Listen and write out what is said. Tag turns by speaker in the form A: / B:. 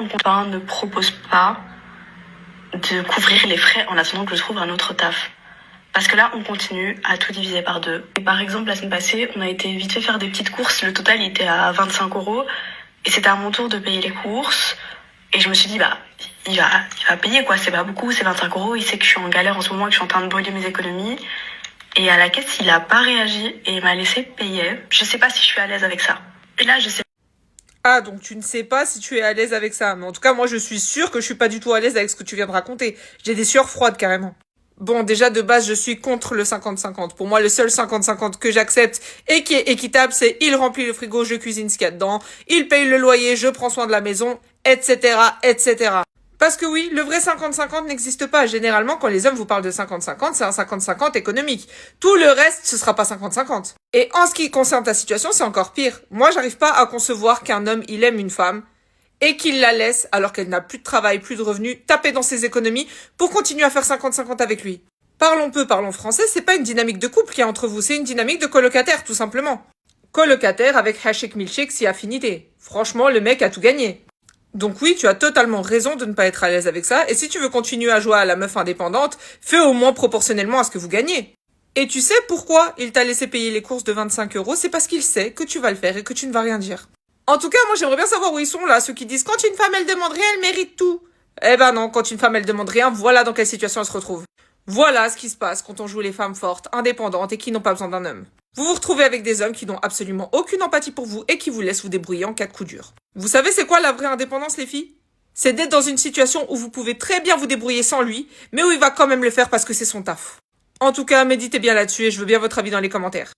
A: ne propose pas de couvrir les frais en attendant que je trouve un autre taf. Parce que là, on continue à tout diviser par deux. Et par exemple, la semaine passée, on a été vite fait faire des petites courses. Le total, il était à 25 €. Et c'était à mon tour de payer les courses. Et je me suis dit, il va payer, quoi. C'est pas beaucoup, c'est 25 €. Il sait que je suis en galère en ce moment, que je suis en train de brûler mes économies. Et à la caisse, il a pas réagi et il m'a laissé payer. Je sais pas si je suis à l'aise avec ça. Et là, je sais.
B: Ah, donc tu ne sais pas si tu es à l'aise avec ça. Mais en tout cas, moi, je suis sûre que je suis pas du tout à l'aise avec ce que tu viens de raconter. J'ai des sueurs froides, carrément. Bon, déjà, de base, je suis contre le 50-50. Pour moi, le seul 50-50 que j'accepte et qui est équitable, c'est il remplit le frigo, je cuisine ce qu'il y a dedans, il paye le loyer, je prends soin de la maison, etc., etc. Parce que oui, le vrai 50-50 n'existe pas. Généralement, quand les hommes vous parlent de 50-50, c'est un 50-50 économique. Tout le reste, ce sera pas 50-50. Et en ce qui concerne ta situation, c'est encore pire. Moi, j'arrive pas à concevoir qu'un homme, il aime une femme et qu'il la laisse, alors qu'elle n'a plus de travail, plus de revenus, taper dans ses économies pour continuer à faire 50-50 avec lui. Parlons peu, parlons français, c'est pas une dynamique de couple qu'il y a entre vous, c'est une dynamique de colocataire, tout simplement. Colocataire avec Hashik Milkshake si affinité. Franchement, le mec a tout gagné. Donc oui, tu as totalement raison de ne pas être à l'aise avec ça, et si tu veux continuer à jouer à la meuf indépendante, fais au moins proportionnellement à ce que vous gagnez. Et tu sais pourquoi il t'a laissé payer les courses de 25 €? C'est parce qu'il sait que tu vas le faire et que tu ne vas rien dire. En tout cas, moi j'aimerais bien savoir où ils sont là, ceux qui disent quand une femme elle demande rien, elle mérite tout. Eh ben non, quand une femme elle demande rien, voilà dans quelle situation elle se retrouve. Voilà ce qui se passe quand on joue les femmes fortes, indépendantes et qui n'ont pas besoin d'un homme. Vous vous retrouvez avec des hommes qui n'ont absolument aucune empathie pour vous et qui vous laissent vous débrouiller en cas de coup dur. Vous savez c'est quoi la vraie indépendance les filles? C'est d'être dans une situation où vous pouvez très bien vous débrouiller sans lui, mais où il va quand même le faire parce que c'est son taf. En tout cas, méditez bien là-dessus et je veux bien votre avis dans les commentaires.